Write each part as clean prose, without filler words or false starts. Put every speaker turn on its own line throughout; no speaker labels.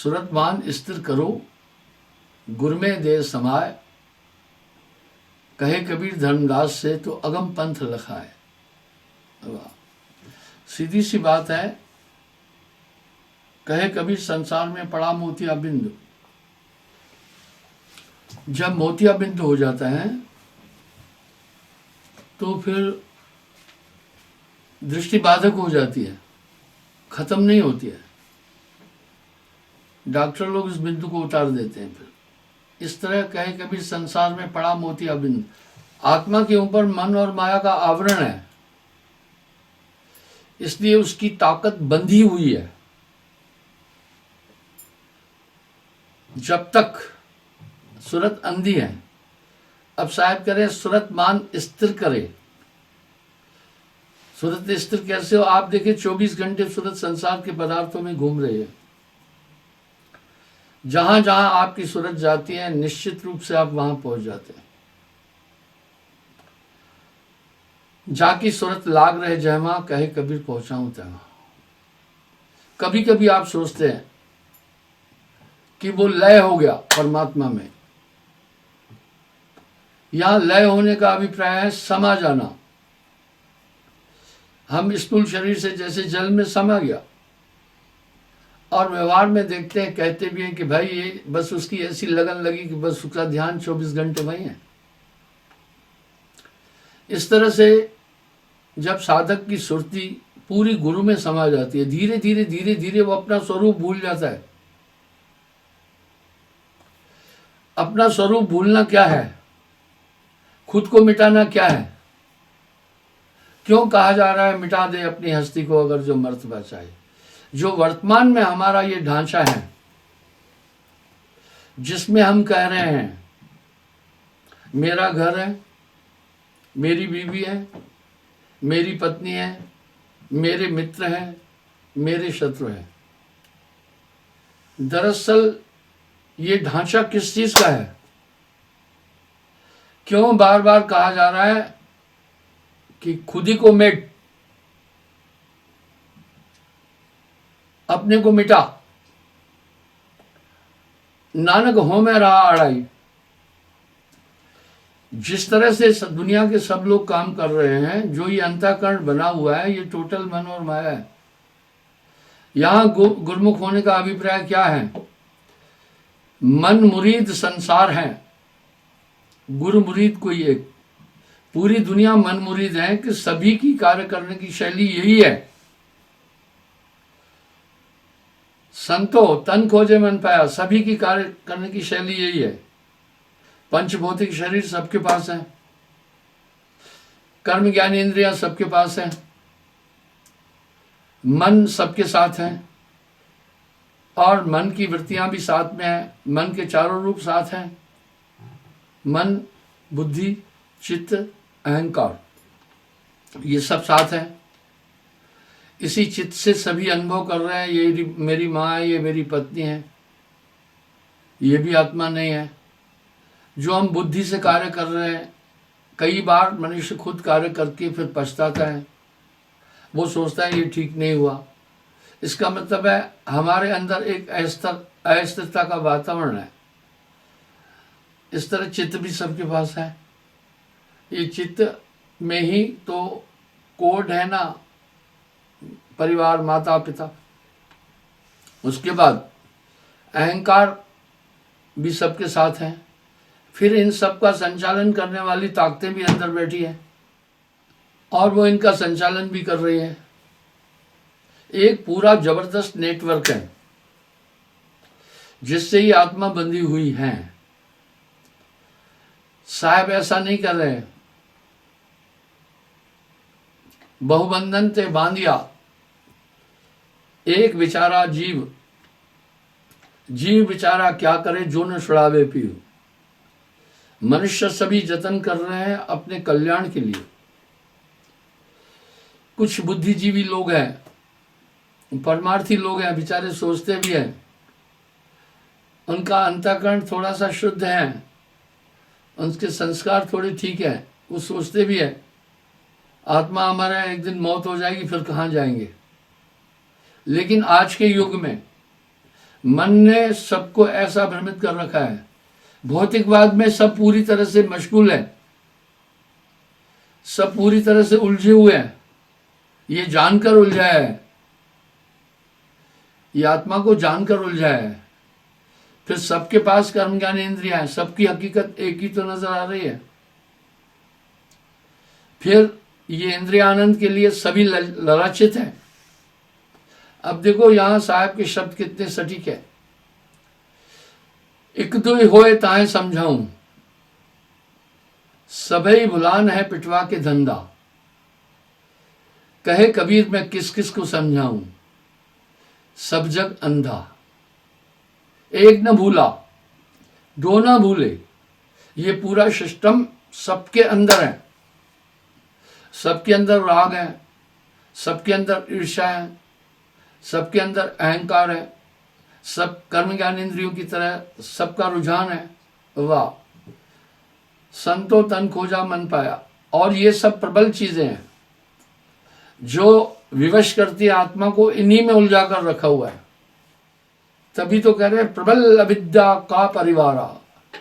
सुरत मान स्थिर करो, गुर में दे समाय, कहे कबीर धर्मदास से तो अगम पंथ लखाए। सीधी सी बात है, कहे कबीर संसार में पड़ा मोतिया बिंदु। जब मोतिया बिंदु हो जाता है तो फिर दृष्टि बाधक हो जाती है, खत्म नहीं होती है। डॉक्टर लोग इस बिंदु को उतार देते हैं। फिर इस तरह कहे कबीर संसार में पड़ा मोतिया बिंदु। आत्मा के ऊपर मन और माया का आवरण है, इसलिए उसकी ताकत बंधी हुई है। जब तक सूरत अंधी है, अब साहब करे सूरत मान स्थिर करे। सूरत स्थिर कैसे हो? आप देखिए 24 घंटे सूरत संसार के पदार्थों में घूम रही है। जहां जहां आपकी सूरत जाती है, निश्चित रूप से आप वहां पहुंच जाते हैं। जाकी सूरत लाग रहे जहमा, कहे कबीर पहुंचाऊं तहाँ। कभी कभी आप सोचते हैं कि वो लय हो गया परमात्मा में। यहां लय होने का अभिप्राय है समा जाना। हम स्थूल शरीर से जैसे जल में समा गया, और व्यवहार में देखते हैं, कहते भी हैं कि भाई ये बस उसकी ऐसी लगन लगी कि बस उसका ध्यान 24 घंटे वहीं है। इस तरह से जब साधक की सुरती पूरी गुरु में समा जाती है, धीरे धीरे धीरे धीरे वो अपना स्वरूप भूल जाता है। अपना स्वरूप भूलना क्या है? खुद को मिटाना क्या है? क्यों कहा जा रहा है मिटा दे अपनी हस्ती को अगर जो मर्तबा चाहे? जो वर्तमान में हमारा ये ढांचा है, जिसमें हम कह रहे हैं मेरा घर है, मेरी बीवी है, मेरी पत्नी है, मेरे मित्र हैं, मेरे शत्रु हैं। दरअसल ये ढांचा किस चीज का है? क्यों बार बार कहा जा रहा है कि खुद ही को मिट, अपने को मिटा? नानक हो में रहा अड़ाई। जिस तरह से दुनिया के सब लोग काम कर रहे हैं, जो ये अंतःकरण बना हुआ है, ये टोटल मन और माया है। यहां गुरमुख होने का अभिप्राय क्या है? मन मुरीद संसार है, गुरु मुरीद कोई एक। पूरी दुनिया मन मुरीद है कि सभी की कार्य करने की शैली यही है। संतो तन खोजे मन पाया, सभी की कार्य करने की शैली यही है। पंचभौतिक शरीर सबके पास है, कर्म ज्ञान इंद्रियां सबके पास है, मन सबके साथ है, और मन की वृत्तियां भी साथ में है। मन के चारों रूप साथ हैं, मन, बुद्धि, चित्त, अहंकार, ये सब साथ है। इसी चित्त से सभी अनुभव कर रहे हैं, ये मेरी माँ है, ये मेरी पत्नी है, ये भी आत्मा नहीं है। जो हम बुद्धि से कार्य कर रहे हैं, कई बार मनुष्य खुद कार्य करके फिर पछताता है। वो सोचता है ये ठीक नहीं हुआ। इसका मतलब है हमारे अंदर एक अस्थिरता का वातावरण है। इस तरह चित्त भी सबके पास है। ये चित्त में ही तो कोड है ना, परिवार, माता पिता। उसके बाद अहंकार भी सबके साथ है। फिर इन सब का संचालन करने वाली ताकतें भी अंदर बैठी है, और वो इनका संचालन भी कर रही है। एक पूरा जबरदस्त नेटवर्क है जिससे ये आत्मा बंधी हुई है। साहब ऐसा नहीं कर रहे, बहुबंधन ते बांधिया, एक बेचारा जीव बेचारा क्या करे जो न छुड़ावे पीऊ। मनुष्य सभी जतन कर रहे हैं अपने कल्याण के लिए। कुछ बुद्धिजीवी लोग हैं, परमार्थी लोग हैं, बेचारे सोचते भी हैं, उनका अंतःकरण थोड़ा सा शुद्ध है, उनके संस्कार थोड़े ठीक है, वो सोचते भी है आत्मा हमारा एक दिन मौत हो जाएगी, फिर कहाँ जाएंगे। लेकिन आज के युग में मन ने सबको ऐसा भ्रमित कर रखा है, भौतिकवाद में सब पूरी तरह से मशगूल है, सब पूरी तरह से उलझे हुए हैं, ये जानकर उलझा है, ये आत्मा को जानकर उलझा है। फिर सबके पास कर्म ज्ञान इंद्रियां हैं, सबकी हकीकत एक ही तो नजर आ रही है। फिर ये इंद्रिय आनंद के लिए सभी ललाचित हैं। अब देखो यहां साहब के शब्द कितने सटीक है। इक दुई होए ताहे समझाऊं, सबई भुलान है पिटवा के धंधा, कहे कबीर मैं किस किस को समझाऊं, सब जग अंधा। एक न भूला दो न भूले, ये पूरा सिस्टम सबके अंदर है। सबके अंदर राग है, सबके अंदर ईर्ष्या है, सबके अंदर अहंकार है, सब कर्म ज्ञान इंद्रियों की तरह सबका रुझान है। वाह, संतो तन खोजा मन पाया। और ये सब प्रबल चीजें हैं जो विवश करती है आत्मा को, इन्हीं में उलझा कर रखा हुआ है। तभी तो कह रहे हैं प्रबल अविद्या का परिवारा,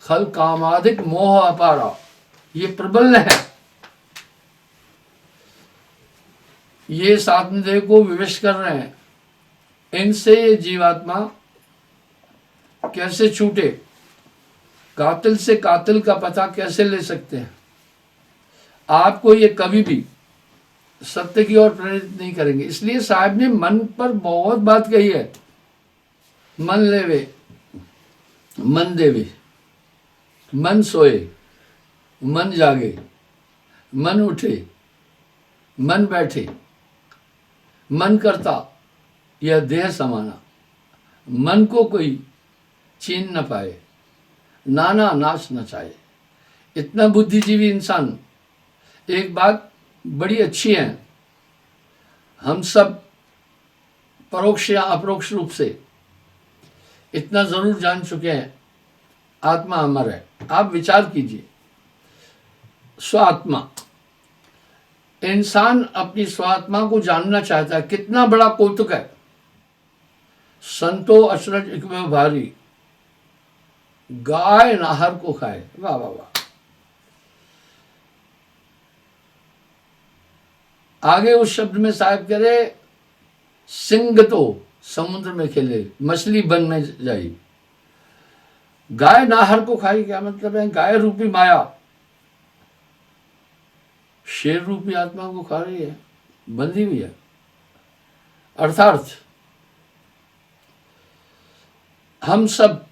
खल कामादिक मोह अपारा। ये प्रबल है, ये इस आत्मदेह को विवश कर रहे हैं। इनसे ये जीवात्मा कैसे छूटे, कातिल से कातिल का पता कैसे ले सकते हैं। आपको ये कभी भी सत्य की ओर प्रेरित नहीं करेंगे। इसलिए साहब ने मन पर बहुत बात कही है। मन लेवे मन देवे, मन सोए मन जागे, मन उठे मन बैठे, मन करता यह देह समाना, मन को कोई छीन न पाए, नाना नाच न चाहे। इतना बुद्धिजीवी इंसान। एक बात बड़ी अच्छी है, हम सब परोक्ष या अपरोक्ष रूप से इतना जरूर जान चुके हैं, आत्मा अमर है। आप विचार कीजिए, स्वात्मा, इंसान अपनी स्वात्मा को जानना चाहता है, कितना बड़ा कौतुक है। संतो अचरज इकमे भारी, गाय नाहर को खाए। वाह वाह वाह। आगे उस शब्द में साहब कह रहे, सिंह तो समुद्र में खेले, मछली बन में जाई, गाय नाहर को खाई। क्या मतलब है? गाय रूपी माया शेर रूपी आत्मा को खा रही है, बंधी हुई है। अर्थात हम सब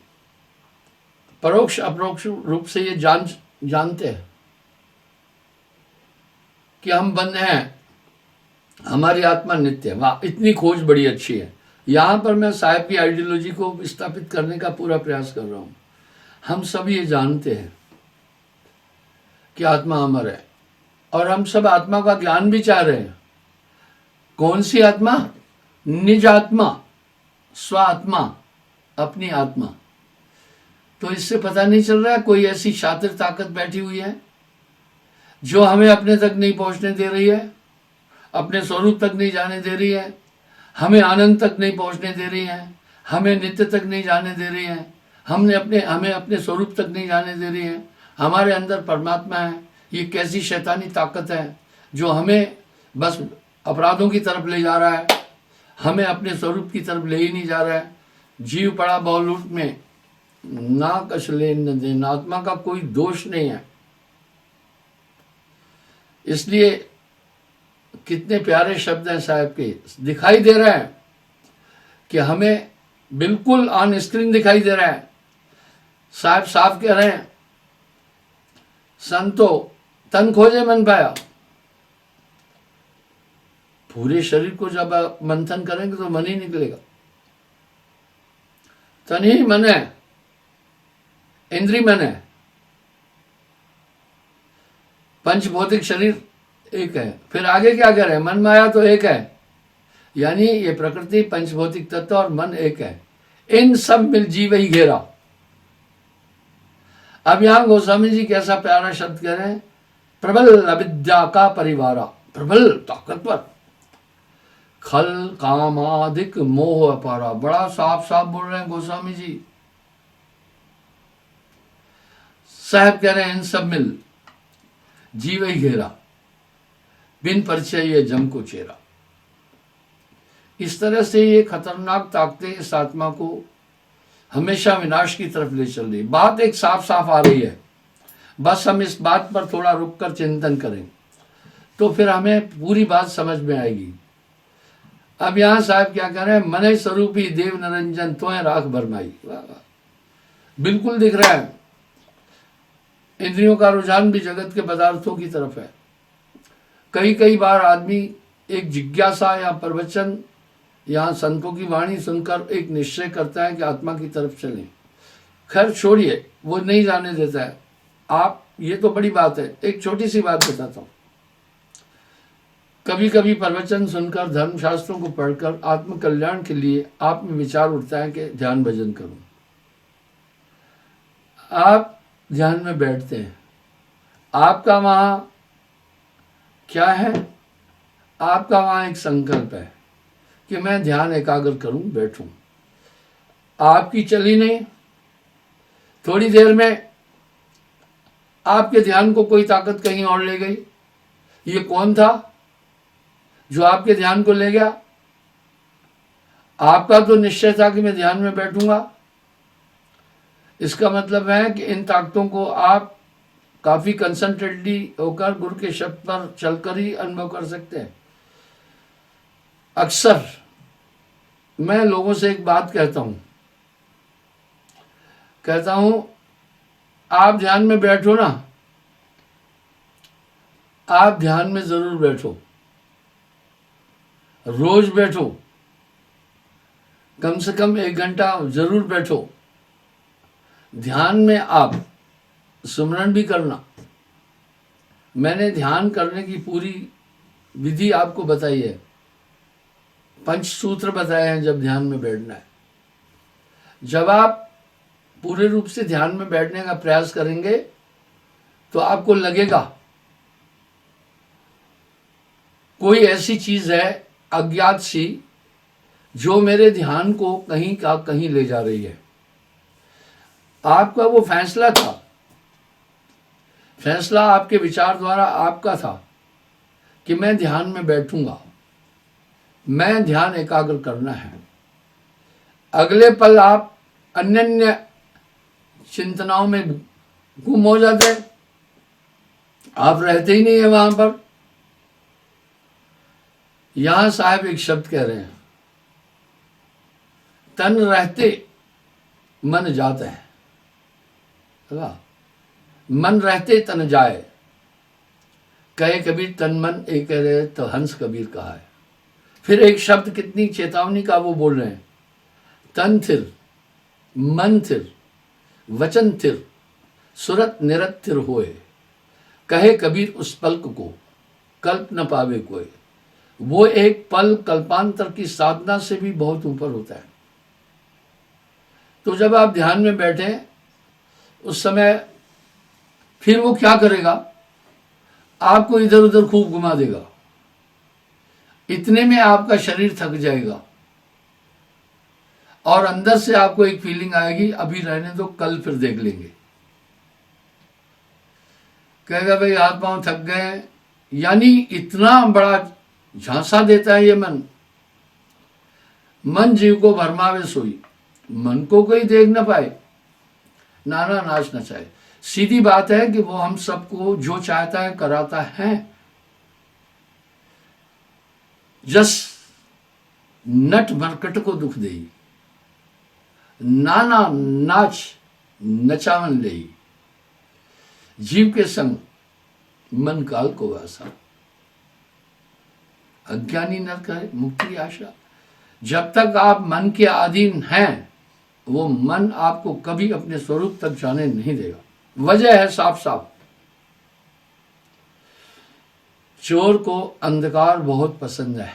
परोक्ष अपरोक्ष रूप से ये जानते हैं कि हम बंधे हैं, हमारी आत्मा नित्य है। वाह, इतनी खोज बड़ी अच्छी है। यहां पर मैं साहब की आइडियोलॉजी को स्थापित करने का पूरा प्रयास कर रहा हूं। हम सब ये जानते हैं कि आत्मा अमर है, और हम सब आत्मा का ज्ञान भी चाह रहे हैं। कौन सी आत्मा? निज आत्मा, स्वात्मा, अपनी आत्मा। तो इससे पता नहीं चल रहा है कोई ऐसी शातिर ताकत बैठी हुई है जो हमें अपने तक नहीं पहुंचने दे रही है, अपने स्वरूप तक नहीं जाने दे रही है, हमें आनंद तक नहीं पहुंचने दे रही है, हमें नित्य तक नहीं जाने दे रही है, हमें अपने स्वरूप तक नहीं जाने दे रही है। हमारे अंदर परमात्मा है। ये कैसी शैतानी ताकत है जो हमें बस अपराधों की तरफ ले जा रहा है, हमें अपने स्वरूप की तरफ ले ही नहीं जा रहा है। जीव पड़ा बहुलूट में, ना कछ लेन न देन। आत्मा का कोई दोष नहीं है। इसलिए कितने प्यारे शब्द हैं साहब के। दिखाई दे रहा है कि हमें बिल्कुल ऑन स्क्रीन दिखाई दे रहा है। साहब साफ कह रहे हैं, संतो तन खोजे मन पाया। पूरे शरीर को जब आप मंथन करेंगे तो मन ही निकलेगा। तन ही मन है, इंद्री मन है, पंच भौतिक शरीर एक है। फिर आगे क्या कह रहे हैं? मन माया तो एक है, यानी ये प्रकृति, पंच भौतिक तत्व और मन एक है। इन सब मिल जीव ही घेरा। अब यहां गोस्वामी जी कैसा प्यारा शब्द कह रहे हैं, प्रबल अविद्या का परिवारा। प्रबल ताकतवर, खल कामादिक मोह अपारा। बड़ा साफ साफ बोल रहे हैं गोस्वामी जी। साहब कह रहे हैं इन सब मिल जीव ही घेरा, बिन परिचय ये जम को चेरा। इस तरह से ये खतरनाक ताकतें इस आत्मा को हमेशा विनाश की तरफ ले चल रही। बात एक साफ साफ आ रही है, बस हम इस बात पर थोड़ा रुककर चिंतन करें तो फिर हमें पूरी बात समझ में आएगी। अब यहां साहब क्या कह रहे हैं, मने स्वरूपी देव निरंजन तोय राख भरमाई। बिल्कुल दिख रहा है, इंद्रियों का रुझान भी जगत के पदार्थों की तरफ है। कई कई बार आदमी एक जिज्ञासा या प्रवचन या संतों की वाणी सुनकर एक निश्चय करता है कि आत्मा की तरफ चलें। खैर छोड़िए, वो नहीं जाने देता है। आप, ये तो बड़ी बात है। एक छोटी सी बात बताता हूं। कभी कभी प्रवचन सुनकर, धर्मशास्त्रों को पढ़कर आत्म कल्याण के लिए आप में विचार उठता है कि ध्यान भजन करूं। आप ध्यान में बैठते हैं, आपका वहां क्या है? आपका वहां एक संकल्प है कि मैं ध्यान एकाग्र करूं, बैठूं। आपकी चली नहीं, थोड़ी देर में आपके ध्यान को कोई ताकत कहीं और ले गई। ये कौन था जो आपके ध्यान को ले गया? आपका तो निश्चय था कि मैं ध्यान में बैठूंगा। इसका मतलब है कि इन ताकतों को आप काफी कंसंट्रेटली होकर गुरु के शब्द पर चलकर ही अनुभव कर सकते हैं। अक्सर मैं लोगों से एक बात कहता हूं, आप ध्यान में बैठो ना, आप ध्यान में जरूर बैठो, रोज बैठो, कम से कम 1 घंटा जरूर बैठो। ध्यान में आप सुमरन भी करना। मैंने ध्यान करने की पूरी विधि आपको बताई है, 5 सूत्र बताए हैं जब ध्यान में बैठना है। जब आप पूरे रूप से ध्यान में बैठने का प्रयास करेंगे तो आपको लगेगा कोई ऐसी चीज है अज्ञात सी जो मेरे ध्यान को कहीं का कहीं ले जा रही है। आपका वो फैसला था, फैसला आपके विचार द्वारा आपका था कि मैं ध्यान में बैठूंगा, मैं ध्यान एकाग्र करना है। अगले पल आप अन्य चिंतनाओं में गुम हो जाते, आप रहते ही नहीं है वहां पर। यहां साहब एक शब्द कह रहे हैं, तन रहते मन जाता है। मन रहते तन जाए, कहे कबीर तन मन एक रहे तो हंस कबीर कहा है। फिर एक शब्द कितनी चेतावनी का वो बोल रहे हैं, तन थिर मन थिर वचन थिर सुरत निरत थिर होए, कहे कबीर उस पल्क को कल्प न पावे कोई। वो एक पल कल्पांतर की साधना से भी बहुत ऊपर होता है। तो जब आप ध्यान में बैठे उस समय फिर वो क्या करेगा, आपको इधर उधर खूब घुमा देगा। इतने में आपका शरीर थक जाएगा और अंदर से आपको एक फीलिंग आएगी, अभी रहने दो, कल फिर देख लेंगे। कहेगा भाई हाथ पांव थक गए, यानी इतना बड़ा झांसा देता है ये मन। मन जीव को भरमावे सोई, मन को कोई देख न पाए, नाना नाच न चाहे। सीधी बात है कि वो हम सबको जो चाहता है कराता है। जस नट मरकट को दुख देई, नाना नाच नचावन ले, जीव के संग मन काल को वासा, अज्ञानी नर करे मुक्ति आशा। जब तक आप मन के अधीन हैं, वो मन आपको कभी अपने स्वरूप तक जाने नहीं देगा। वजह है साफ साफ, चोर को अंधकार बहुत पसंद है।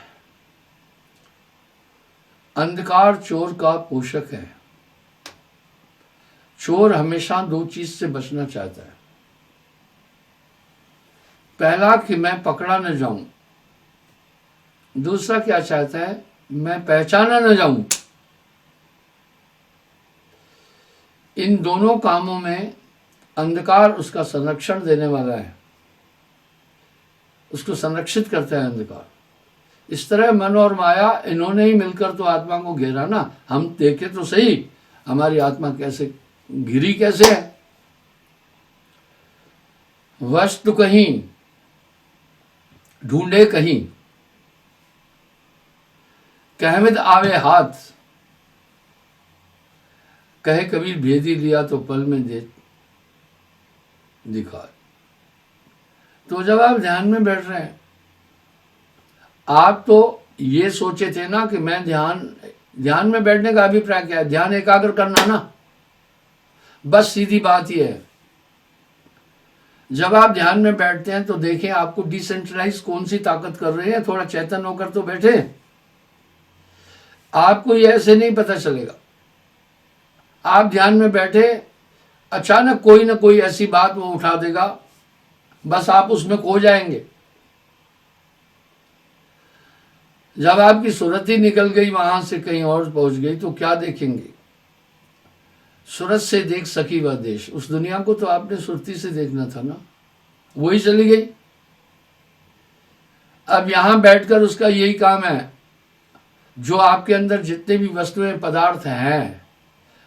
अंधकार चोर का पोषक है। चोर हमेशा 2 चीज से बचना चाहता है। पहला कि मैं पकड़ा न जाऊं, दूसरा क्या चाहता है, मैं पहचाना न जाऊं। इन दोनों कामों में अंधकार उसका संरक्षण देने वाला है, उसको संरक्षित करता है अंधकार। इस तरह मन और माया इन्होंने ही मिलकर तो आत्मा को घेरा ना। हम देखें तो सही हमारी आत्मा कैसे घिरी कैसे है। वस्तु कहीं, ढूंढे कहीं, कहमिद आवे हाथ, कहे कबीर भेदी लिया तो पल में दे दिखा। तो जब आप ध्यान में बैठ रहे हैं, आप तो ये सोचे थे ना कि मैं ध्यान में बैठने का अभिप्राय क्या है, ध्यान एकाग्र करना ना, बस सीधी बात ही है। जब आप ध्यान में बैठते हैं तो देखें आपको डिसेंट्रलाइज कौन सी ताकत कर रही है, थोड़ा चेतन होकर तो बैठे। आपको ये ऐसे नहीं पता चलेगा। आप ध्यान में बैठे, अचानक कोई ना कोई ऐसी बात वो उठा देगा, बस आप उसमें खो जाएंगे। जब आपकी सूरत ही निकल गई, वहां से कहीं और पहुंच गई, तो क्या देखेंगे। सूरत से देख सकी वह देश, उस दुनिया को तो आपने सुरती से देखना था ना, वही चली गई। अब यहां बैठकर उसका यही काम है, जो आपके अंदर जितने भी वस्तुएं पदार्थ हैं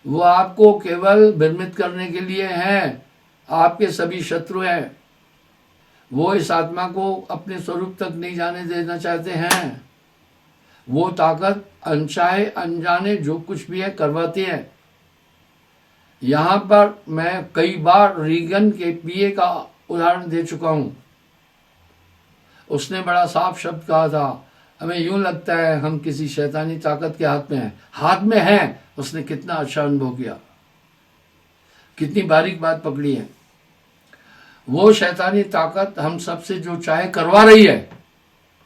वो आपको केवल भ्रमित करने के लिए हैं। आपके सभी शत्रु हैं, वो इस आत्मा को अपने स्वरूप तक नहीं जाने देना चाहते हैं। वो ताकत अनचाहे अनजाने जो कुछ भी है करवाती है। यहां पर मैं कई बार रीगन के पीए का उदाहरण दे चुका हूं। उसने बड़ा साफ शब्द कहा था, हमें यूं लगता है हम किसी शैतानी ताकत के हाथ में हैं। हाथ में हैं। उसने कितना अच्छा अनुभव किया, कितनी बारीक बात पकड़ी है। वो शैतानी ताकत हम सबसे जो चाहे करवा रही है,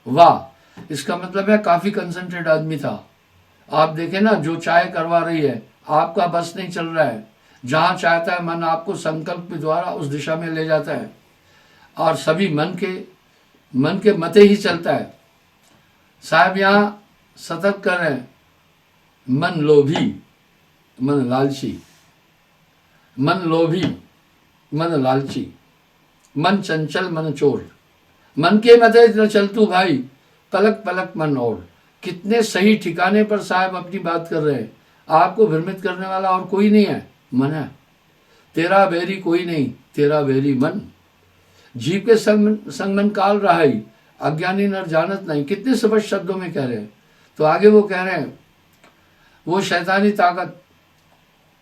वाह, इसका मतलब है काफी कंसंट्रेट आदमी था। आप देखें ना, जो चाहे करवा रही है, आपका बस नहीं चल रहा है। जहां चाहता है मन आपको संकल्प के द्वारा उस दिशा में ले जाता है, और सभी मन के मते ही चलता है। साहब यहां सतर्क कर रहे हैं, मन लोभी, मन लालची, मन लोभी, मन लालची, मन चंचल, मन चोर, मन के मते न चल तू भाई, पलक पलक मन ओढ़। कितने सही ठिकाने पर साहब अपनी बात कर रहे हैं। आपको भ्रमित करने वाला और कोई नहीं है, मन है। तेरा बैरी कोई नहीं, तेरा बैरी मन। जीव के संग मन काल रहा ही, अज्ञानी नर जानत नहीं। कितने स्पष्ट शब्दों में कह रहे हैं। तो आगे वो कह रहे हैं, वो शैतानी ताकत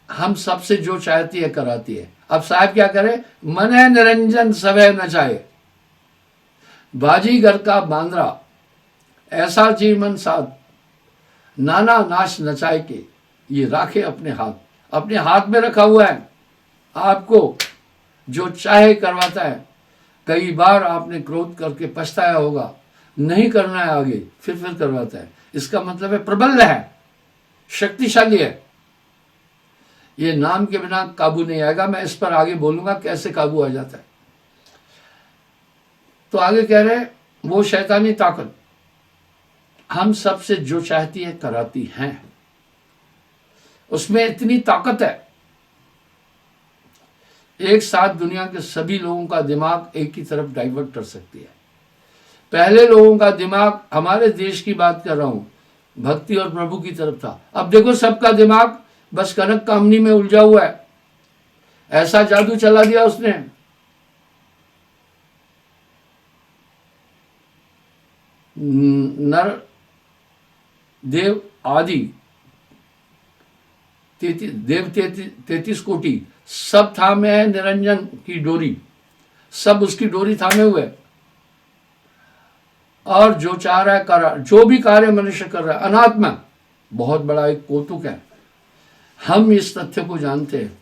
हम सबसे जो चाहती है कराती है। अब साहब क्या करें, मन है निरंजन सवै न चाहे, बाजीगर का बांद्रा, ऐसा जीवन साथ, नाना नाश नचाए के, ये राखे अपने हाथ में रखा हुआ है। आपको जो चाहे करवाता है। कई बार आपने क्रोध करके पछताया होगा, नहीं करना है आगे, फिर करवाता है। इसका मतलब है प्रबल है, शक्तिशाली है। ये नाम के बिना काबू नहीं आएगा। मैं इस पर आगे बोलूंगा कैसे काबू आ जाता है। तो आगे कह रहे हैं, वो शैतानी ताकत हम सबसे जो चाहती है कराती है। उसमें इतनी ताकत है, एक साथ दुनिया के सभी लोगों का दिमाग एक ही तरफ डाइवर्ट कर सकती है। पहले लोगों का दिमाग, हमारे देश की बात कर रहा हूं, भक्ति और प्रभु की तरफ था। अब देखो सबका दिमाग बस कनक कामनी में उलझा हुआ है। ऐसा जादू चला दिया उसने। नर देव आदि 33 कोटि सब थामे है निरंजन की डोरी, सब उसकी डोरी थामे हुए। और जो चाह रहा है कर रहा, जो भी कार्य मनुष्य कर रहा है, अनात्मा बहुत बड़ा एक कौतुक है। हम इस तथ्य को जानते हैं